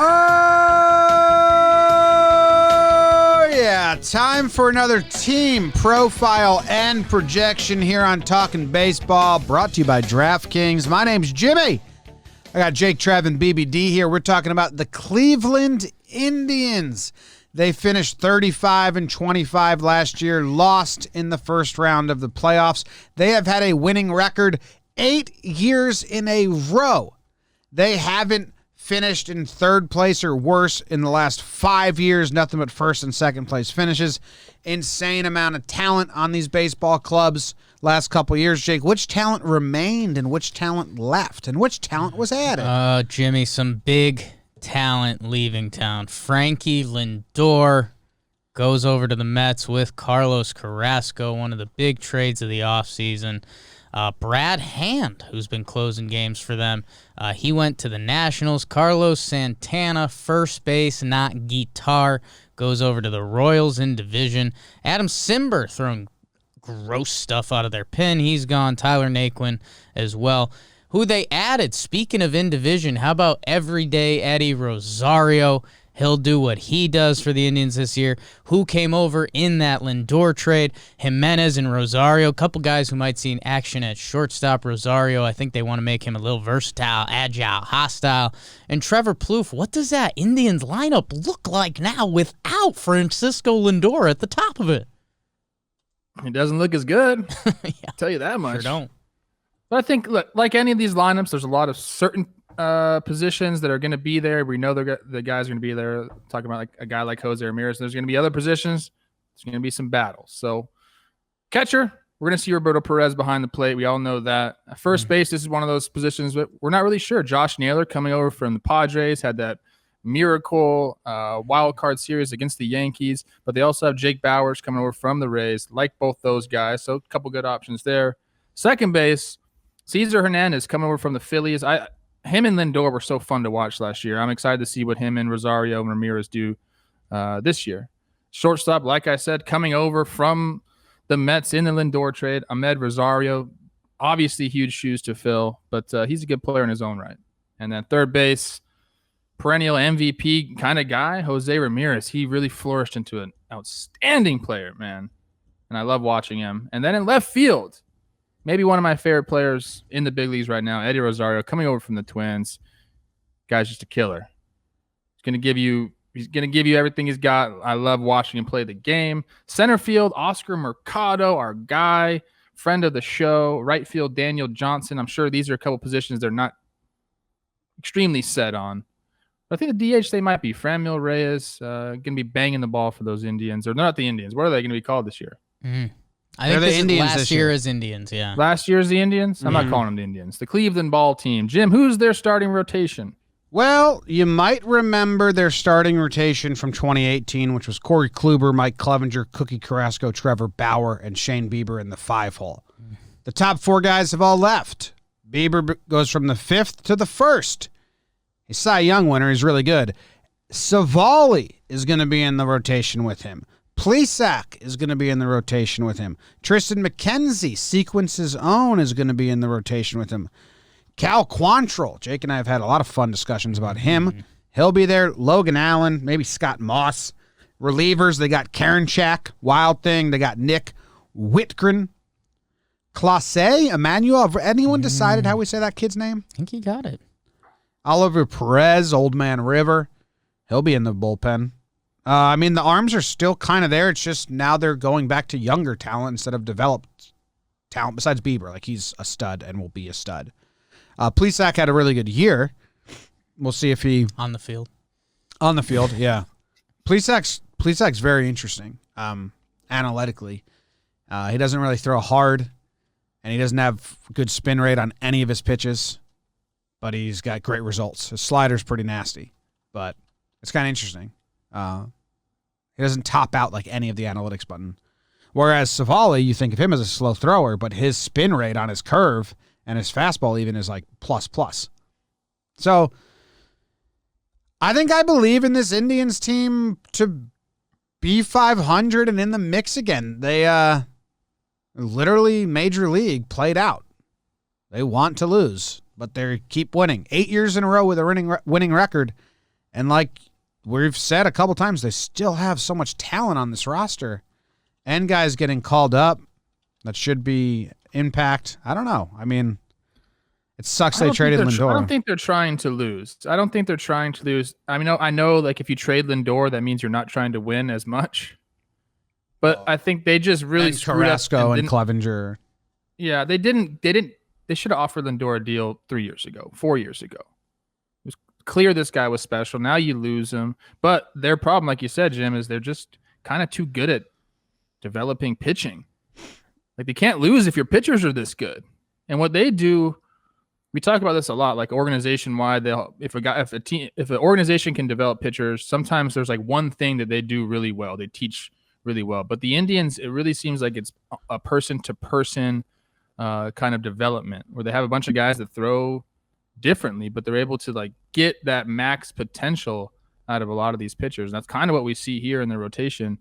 Oh, yeah. Time for another team profile and projection here on Talkin' Baseball, brought to you by DraftKings. My name's Jimmy. I got Jake, Trev, and BBD here. We're talking about the Cleveland Indians. They finished 35-25 last year, lost in the first round of the playoffs. They have had a winning record 8 years in a row. They haven't finished in third place or worse in the last 5 years, nothing but first and second place finishes. Insane amount of talent on these baseball clubs last couple years. Jake, which talent remained and which talent left and which talent was added? Jimmy, some big talent leaving town. Frankie Lindor goes over to the Mets with Carlos Carrasco, one of the big trades of the offseason. Brad Hand, who's been closing games for them, he went to the Nationals. Carlos Santana, first base, not guitar, goes over to the Royals in division. Adam Simber throwing gross stuff out of their pen. He's gone. Tyler Naquin as well. Who they added, speaking of in division, how about everyday Eddie Rosario? He'll do what he does for the Indians this year. Who came over in that Lindor trade? Jimenez and Rosario, a couple guys who might see an action at shortstop. Rosario, I think they want to make him a little versatile, agile, hostile. And Trevor Plouffe, what does that Indians lineup look like now without Francisco Lindor at the top of it? It doesn't look as good. Yeah, I'll tell you that much. sure don't. But I think, look, like any of these lineups, there's a lot of certain positions that are going to be there. We know the guys are going to be there. Talking about like a guy like Jose Ramirez. There's going to be other positions. There's going to be some battles. So catcher, we're going to see Roberto Perez behind the plate. We all know that. First base, this is one of those positions, but we're not really sure. Josh Naylor coming over from the Padres had that miracle wild card series against the Yankees, but they also have Jake Bauers coming over from the Rays. Like both those guys, so a couple good options there. Second base, Cesar Hernandez coming over from the Phillies. Him and Lindor were so fun to watch last year. I'm excited to see what him and Rosario and Ramirez do this year. Shortstop, like I said, coming over from the Mets in the Lindor trade, Ahmed Rosario. Obviously huge shoes to fill, but he's a good player in his own right. And then third base, perennial MVP kind of guy, Jose Ramirez. He really flourished into an outstanding player, man. And I love watching him. And then in left field, maybe one of my favorite players in the big leagues right now, Eddie Rosario, coming over from the Twins. Guy's just a killer. He's gonna give you everything he's got. I love watching him play the game. Center field, Oscar Mercado, our guy, friend of the show. Right field, Daniel Johnson. I'm sure these are a couple positions they're not extremely set on. But I think the DH they might be. Franmil Reyes gonna be banging the ball for those Indians. Or they're not the Indians. What are they gonna be called this year? Mm-hmm. I think this is last year as Indians, yeah. Last year's the Indians? I'm not calling them the Indians. The Cleveland ball team. Jim, who's their starting rotation? Well, you might remember their starting rotation from 2018, which was Corey Kluber, Mike Clevenger, Cookie Carrasco, Trevor Bauer, and Shane Bieber in the 5-hole. The top 4 guys have all left. Bieber goes from the 5th to the 1st. He's Cy Young winner. He's really good. Savali is going to be in the rotation with him. Plesac is going to be in the rotation with him. Tristan McKenzie, Sequence's own, is going to be in the rotation with him. Cal Quantrill, Jake and I have had a lot of fun discussions about him. He'll be there. Logan Allen, maybe Scott Moss. Relievers, they got Karinchak, Wild Thing. They got Nick Whitgren. Clase, Emmanuel. Have anyone decided how we say that kid's name? I think he got it. Oliver Perez, Old Man River. He'll be in the bullpen. The arms are still kind of there. It's just now they're going back to younger talent instead of developed talent, besides Bieber. Like, he's a stud and will be a stud. Plesac had a really good year. We'll see if he... On the field, yeah. Plesac's very interesting analytically. He doesn't really throw hard, and he doesn't have good spin rate on any of his pitches, but he's got great results. His slider's pretty nasty, but it's kind of interesting. He doesn't top out like any of the analytics button. Whereas Savali, you think of him as a slow thrower, but his spin rate on his curve and his fastball even is like plus. So I think I believe in this Indians team to be 500 and in the mix again. They literally major league played out. They want to lose, but they keep winning. 8 years in a row with a winning record. And like we've said a couple times, they still have so much talent on this roster. And guys getting called up that should be impact. I don't know. I mean, it sucks they traded Lindor. I don't think they're trying to lose. I mean, I know like if you trade Lindor, that means you're not trying to win as much. But I think they just really and screwed Carrasco up and Clevenger. Yeah, they didn't. They should have offered Lindor a deal 3 years ago, 4 years ago. It was clear this guy was special. Now you lose him. But their problem, like you said, Jim, is they're just kind of too good at developing pitching. Like they can't lose if your pitchers are this good. And what they do, we talk about this a lot. Like organization wide, if an organization can develop pitchers, sometimes there's like one thing that they do really well. They teach really well. But the Indians, it really seems like it's a person to person kind of development where they have a bunch of guys that throw differently, but they're able to like get that max potential out of a lot of these pitchers. And that's kind of what we see here in the rotation.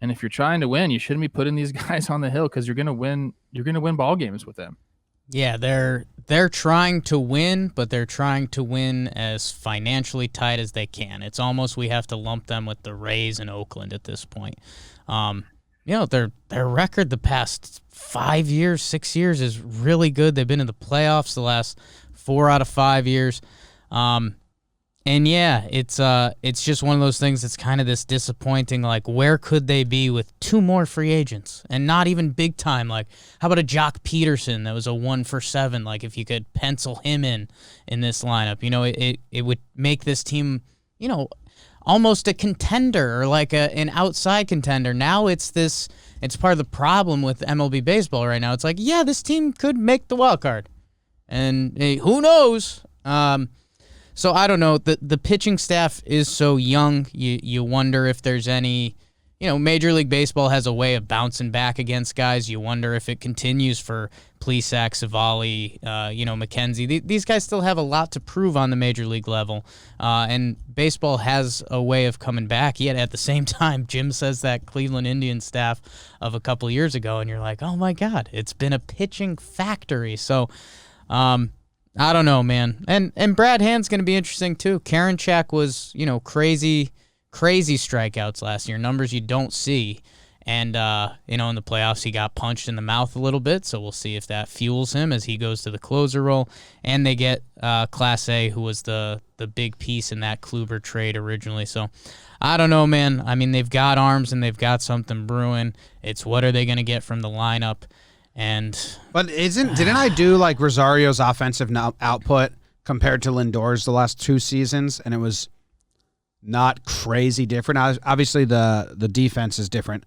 And if you're trying to win, you shouldn't be putting these guys on the hill because you're going to win. You're going to win ball games with them. Yeah, they're trying to win, but they're trying to win as financially tight as they can. It's almost we have to lump them with the Rays in Oakland at this point. Their record the past 5 years, 6 years is really good. They've been in the playoffs the last 4 out of 5 years. And yeah, it's just one of those things that's kind of this disappointing, like where could they be with 2 more free agents and not even big time? Like how about a Jock Peterson that was a 1-for-7? Like if you could pencil him in this lineup, it would make this team, almost a contender or like an outside contender. Now it's part of the problem with MLB baseball right now. It's like, yeah, this team could make the wild card. And who knows? So I don't know. The pitching staff is so young. You wonder if there's any, Major League Baseball has a way of bouncing back against guys. You wonder if it continues for Plesac, Savali, McKenzie. These guys still have a lot to prove on the Major League level. And baseball has a way of coming back. Yet at the same time, Jim says that Cleveland Indians staff of a couple years ago, and you're like, oh my God, it's been a pitching factory. So, I don't know, man. And Brad Hand's going to be interesting, too. Karinchak was, crazy strikeouts last year, numbers you don't see. And, in the playoffs, he got punched in the mouth a little bit, so we'll see if that fuels him as he goes to the closer role. And they get Class A, who was the big piece in that Kluber trade originally. So, I don't know, man. I mean, they've got arms and they've got something brewing. It's what are they going to get from the lineup? But didn't I do like Rosario's offensive output compared to Lindor's the last 2 seasons, and it was not crazy different. Obviously, the defense is different,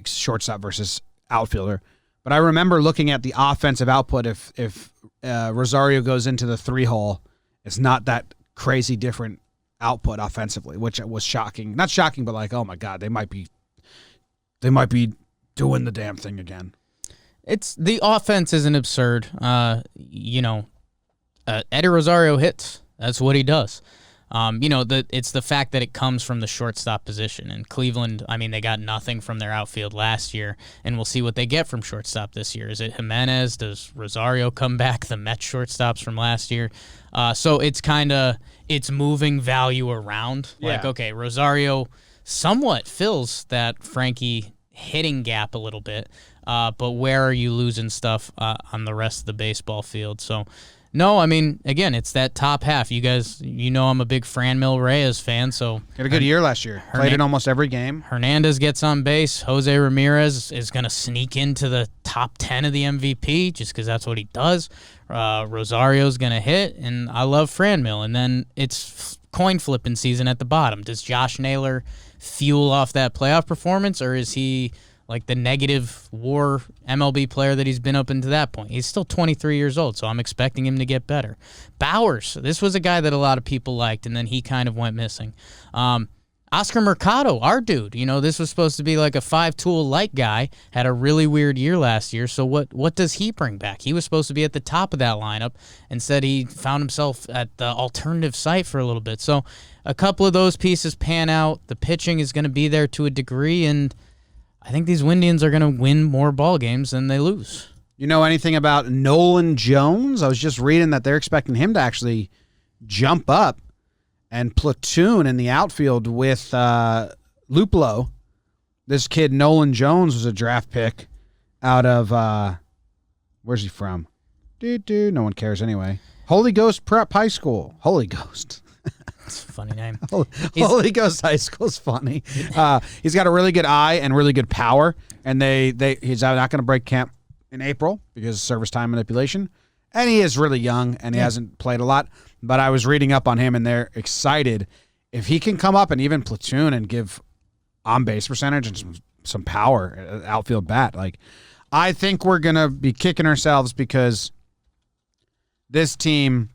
shortstop versus outfielder. But I remember looking at the offensive output. If Rosario goes into the 3-hole, it's not that crazy different output offensively, which was shocking. Not shocking, but like, oh my God, they might be doing the damn thing again. It's the offense isn't absurd. Eddie Rosario hits. That's what he does. It's the fact that it comes from the shortstop position. And Cleveland, I mean, they got nothing from their outfield last year, and we'll see what they get from shortstop this year. Is it Jimenez? Does Rosario come back? The Mets shortstops from last year. So it's moving value around. Yeah. Like, okay, Rosario somewhat fills that Frankie hitting gap a little bit. But where are you losing stuff on the rest of the baseball field? So, no, I mean, again, it's that top half. You guys, I'm a big Franmil Reyes fan, so... Had a good year last year. Played in almost every game. Hernandez gets on base. Jose Ramirez is going to sneak into the top 10 of the MVP just because that's what he does. Rosario's going to hit, and I love Franmil. And then it's coin flipping season at the bottom. Does Josh Naylor fuel off that playoff performance, or is he... like the negative WAR MLB player that he's been up into that point? He's still 23 years old, so I'm expecting him to get better. Bowers, this was a guy that a lot of people liked, and then he kind of went missing. Oscar Mercado, our dude, this was supposed to be like a 5-tool light guy, had a really weird year last year, so what does he bring back? He was supposed to be at the top of that lineup, and said he found himself at the alternative site for a little bit. So a couple of those pieces pan out. The pitching is going to be there to a degree, and I think these Windians are going to win more ball games than they lose. You know anything about Nolan Jones? I was just reading that they're expecting him to actually jump up and platoon in the outfield with Luplo. This kid, Nolan Jones, was a draft pick out of, where's he from? No one cares anyway. Holy Ghost Prep High School. Holy Ghost. That's a funny name. Holy Ghost High School is funny. He's got a really good eye and really good power, and he's not going to break camp in April because of service time manipulation. And he is really young, and he hasn't played a lot. But I was reading up on him, and they're excited. If he can come up and even platoon and give on-base percentage and some power, outfield bat, I think we're going to be kicking ourselves because this team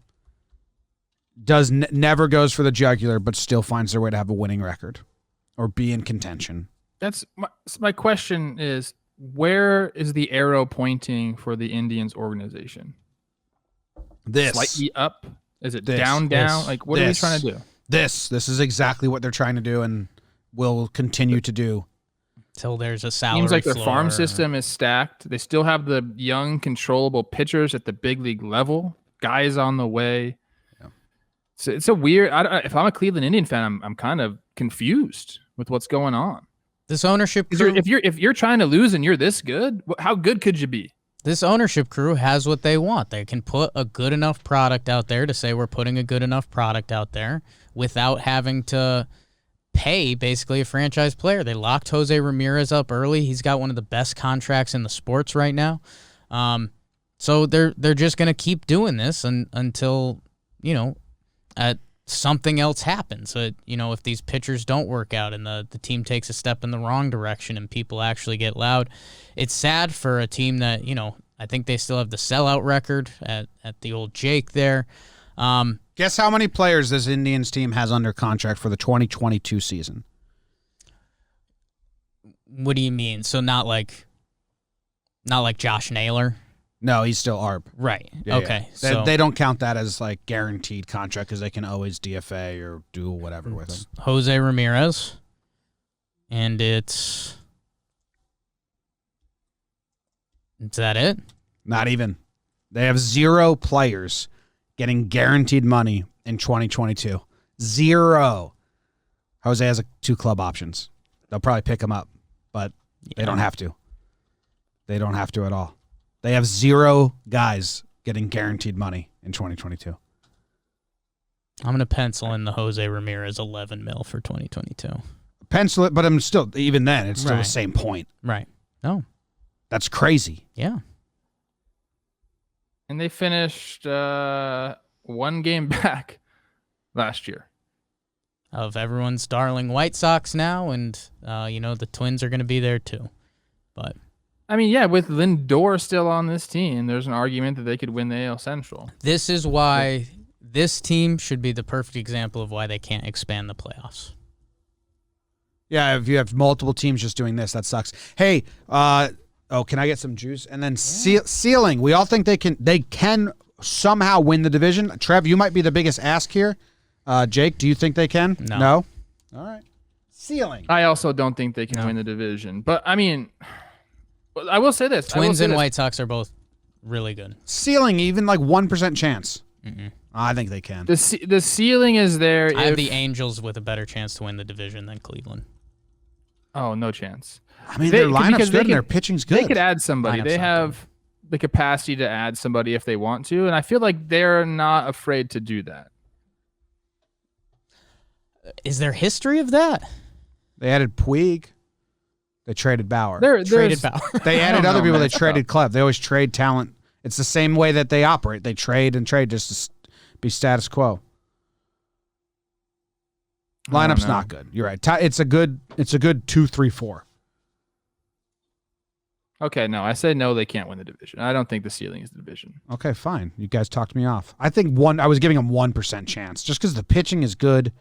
never goes for the jugular, but still finds their way to have a winning record or be in contention. That's my question is, where is the arrow pointing for the Indians organization? This. Slightly up? Is it This. down? This. What are we trying to do? This is exactly what they're trying to do and will continue to do. Till there's a salary Seems like their floor. farm system is stacked. They still have the young, controllable pitchers at the big league level. Guys on the way. Yeah. So it's a weird. If I'm a Cleveland Indian fan, I'm kind of confused with what's going on. This ownership crew, If you're trying to lose and you're this good, how good could you be? This ownership crew has what they want. They can put a good enough product out there to say we're putting a good enough product out there without having to pay basically a franchise player. They locked Jose Ramirez up early. He's got one of the best contracts in the sports right now. So they're just going to keep doing this until, something else happens. If these pitchers don't work out and the team takes a step in the wrong direction and people actually get loud, it's sad for a team that, I think they still have the sellout record at the old Jake there. Guess how many players this Indians team has under contract for the 2022 season? What do you mean? So not like Josh Naylor? No, he's still ARB. Right. Yeah, okay. Yeah. So they don't count that as guaranteed contract because they can always DFA or do whatever with him. Jose Ramirez, and is that it? Not even. They have 0 players getting guaranteed money in 2022. 0. Jose has 2 club options. They'll probably pick him up, but they don't have to. They don't have to at all. They have 0 guys getting guaranteed money in 2022. I'm going to pencil in the Jose Ramirez $11 million for 2022. Pencil it, but I'm still, even then, it's still the Right. same point. Right. No. That's crazy. Yeah. And they finished 1 game back last year. Of everyone's darling White Sox now, and the Twins are going to be there too. But I mean, yeah, with Lindor still on this team, there's an argument that they could win the AL Central. this is why this team should be the perfect example of why they can't expand the playoffs. Yeah, if you have multiple teams just doing this, that sucks. Hey, can I get some juice? And then ceiling. We all think they can somehow win the division. Trev, you might be the biggest ask here. Jake, do you think they can? No. All right. Ceiling. I also don't think they can win the division. But, I mean, I will say this. Twins and White Sox are both really good. Ceiling, even 1% chance. I think they can. The ceiling is there. I have the Angels with a better chance to win the division than Cleveland. Oh, no chance. I mean, their lineup's good and their pitching's good. They could add somebody. They have the capacity to add somebody if they want to, and I feel like they're not afraid to do that. Is there history of that? They added Puig. They traded Bauer. Traded Bauer. They added other know, people. man. They traded Clev. They always trade talent. It's the same way that they operate. They trade and trade just to be status quo. Lineup's not good. You're right. It's a good 2, 3, 4. Okay, no, I say no. They can't win the division. I don't think the ceiling is the division. Okay, fine. You guys talked me off. I think I was giving them 1% chance just because the pitching is good,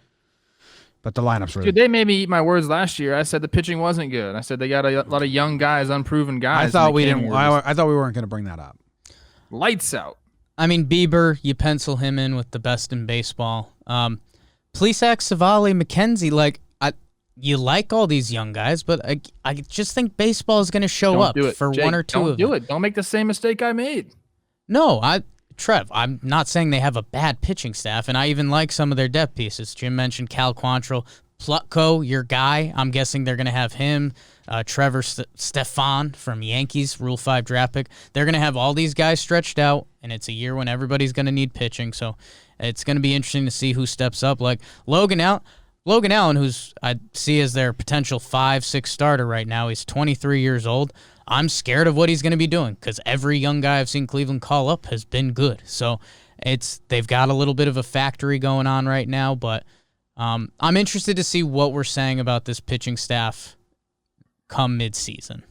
but the lineup's really. Dude, they made me eat my words last year. I said the pitching wasn't good. I said they got a lot of young guys, unproven guys. I thought we didn't. I thought we weren't going to bring that up. Lights out. I mean, Bieber, you pencil him in with the best in baseball. Plesac, Savali, McKenzie, you like all these young guys, but I just think baseball is going to show up for Jake, one or two of them. Don't do it. Don't make the same mistake I made. No, Trev, I'm not saying they have a bad pitching staff, and I even like some of their depth pieces. Jim mentioned Cal Quantrill. Plutko, your guy, I'm guessing they're going to have him. Trevor Stefan from Yankees, Rule 5 draft pick. They're going to have all these guys stretched out, and it's a year when everybody's going to need pitching, so it's going to be interesting to see who steps up. Like Logan Allen, who's I see as their potential 5-6 starter right now, he's 23 years old. I'm scared of what he's going to be doing because every young guy I've seen Cleveland call up has been good. So they've got a little bit of a factory going on right now, but I'm interested to see what we're saying about this pitching staff come midseason.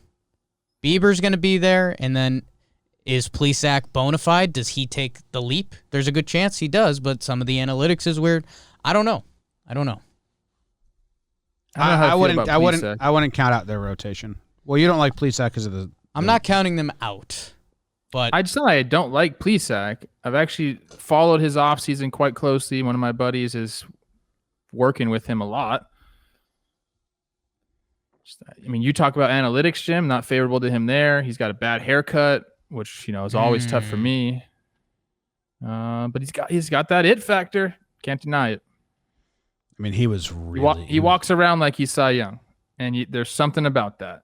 Bieber's going to be there, and then is Plesac bona fide? Does he take the leap? There's a good chance he does, but some of the analytics is weird. I don't know. I wouldn't count out their rotation. Well, you don't like Plesac because of the. I'm not counting them out, but I don't like Plesac. I've actually followed his offseason quite closely. One of my buddies is working with him a lot. I mean, you talk about analytics, Jim. Not favorable to him there. He's got a bad haircut, which is always tough for me. But he's got that it factor. Can't deny it. I mean, he was really. He walks around like he's Cy Young, and there's something about that.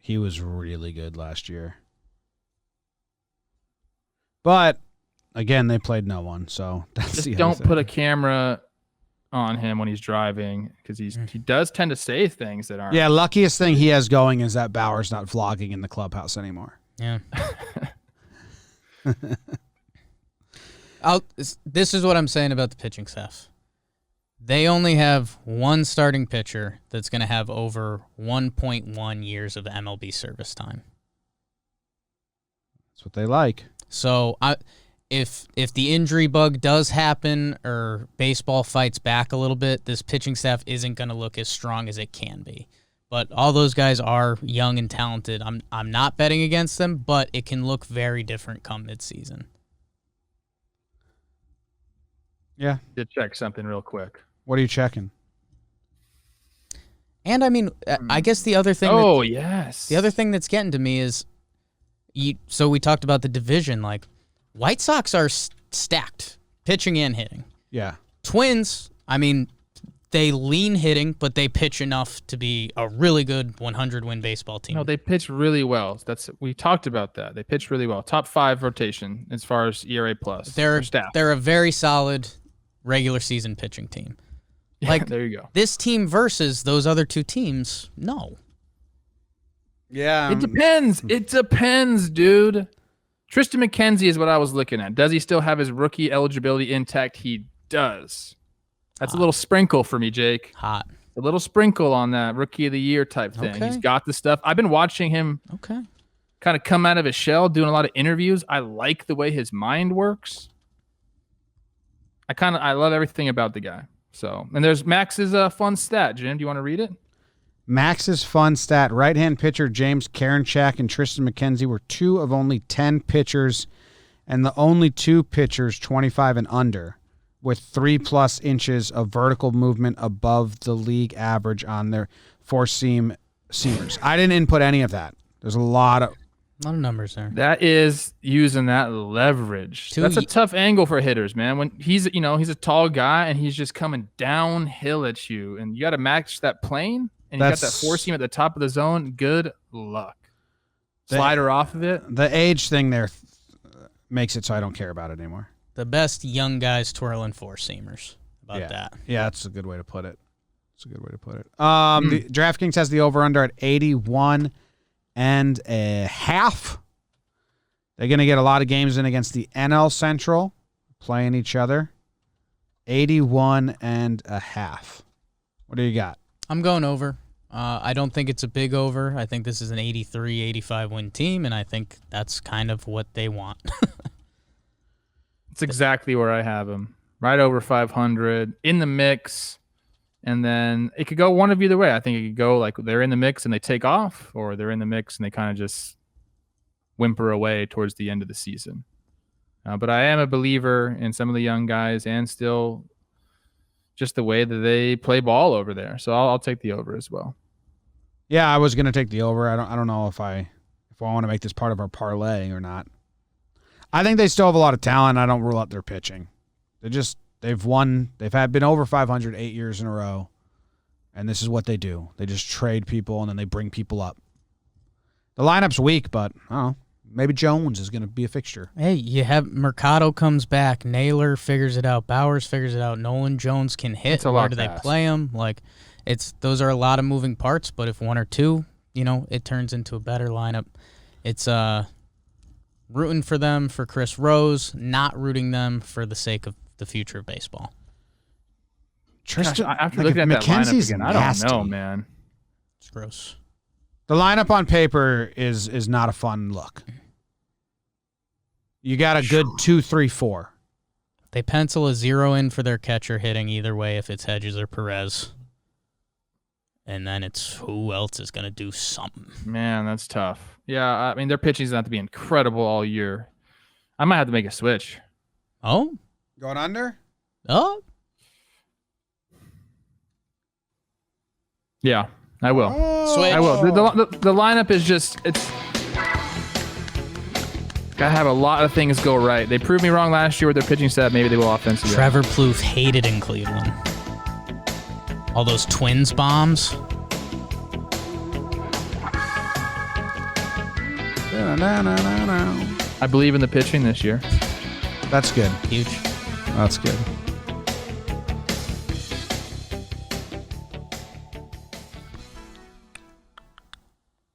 He was really good last year. But, again, they played no one, so that's just the don't other thing. put a camera on him when he's driving because he does tend to say things that aren't. Yeah, luckiest thing he has going is that Bauer's not vlogging in the clubhouse anymore. yeah. This is what I'm saying about the pitching staff. They only have one starting pitcher that's going to have over 1.1 years of MLB service time. That's what they like. So if the injury bug does happen or baseball fights back a little bit, this pitching staff isn't going to look as strong as it can be. But all those guys are young and talented. I'm not betting against them, but it can look very different come midseason. Yeah. To check something real quick. What are you checking? And I mean, I guess the other thing. Yes. The other thing that's getting to me is, so we talked about the division. Like, White Sox are stacked, pitching and hitting. Yeah. Twins, I mean, they lean hitting, but they pitch enough to be a really good 100-win baseball team. No, they pitch really well. We talked about that. They pitch really well. Top 5 rotation as far as ERA plus. They're a very solid regular season pitching team. Like, there you go. This team versus those other two teams, no. Yeah. It depends. It depends, dude. Tristan McKenzie is what I was looking at. Does he still have his rookie eligibility intact? He does. That's a little sprinkle for me, Jake. Hot. A little sprinkle on that rookie of the year type thing. Okay. He's got the stuff. I've been watching him kind of come out of his shell, doing a lot of interviews. I like the way his mind works. I love everything about the guy. So, and there's Max's fun stat. Jim, do you want to read it? Max's fun stat. Right-hand pitcher James Karinchak and Tristan McKenzie were 2 of only 10 pitchers and the only 2 pitchers 25 and under with 3+ inches of vertical movement above the league average on their four-seamers. I didn't input any of that. There's a lot of numbers there. That is using that leverage. That's a tough angle for hitters, man. When he's a tall guy and he's just coming downhill at you, and you got to match that plane, and you got that four seam at the top of the zone. Good luck. Slider off of it. The age thing there makes it so I don't care about it anymore. The best young guys twirling four seamers. That. Yeah, that's a good way to put it. The DraftKings has the over-under at 81.5. They're going to get a lot of games in against the NL Central, playing each other. 81.5. What do you got? I'm going over. I don't think it's a big over. I think this is an 83, 85 win team, and I think that's kind of what they want. It's exactly where I have them. Right over 500, in the mix. And then it could go one of either way. I think it could go like they're in the mix and they take off, or they're in the mix and they kind of just whimper away towards the end of the season. But I am a believer in some of the young guys and still just the way that they play ball over there. So I'll take the over as well. Yeah, I was going to take the over. I don't know if I want to make this part of our parlay or not. I think they still have a lot of talent. I don't rule out their pitching. They've won. They've been over 500 8 years in a row, and this is what they do. They just trade people and then they bring people up. The lineup's weak, but I don't know. Maybe Jones is going to be a fixture. Hey, you have Mercado comes back. Naylor figures it out. Bowers figures it out. Nolan Jones can hit. Where do they play him? Like, those are a lot of moving parts. But if one or two, it turns into a better lineup. It's rooting for them for Chris Rose, not rooting them for the sake of the future of baseball. Tristan, after looking at that lineup again, I don't know, man. It's gross. The lineup on paper is not a fun look. You got a good 2, 3, 4. They pencil a 0 in for their catcher hitting either way if it's Hedges or Perez. And then it's who else is going to do something. Man, that's tough. Yeah, I mean, their pitching's going to have to be incredible all year. I might have to make a switch. Oh? Going under? Oh? Yeah, I will. Switch. I will. The lineup is just, it's gotta have a lot of things go right. They proved me wrong last year with their pitching staff. Maybe they will offensively. Trevor Plouffe hated in Cleveland. All those Twins bombs. I believe in the pitching this year. That's good. Huge. That's good.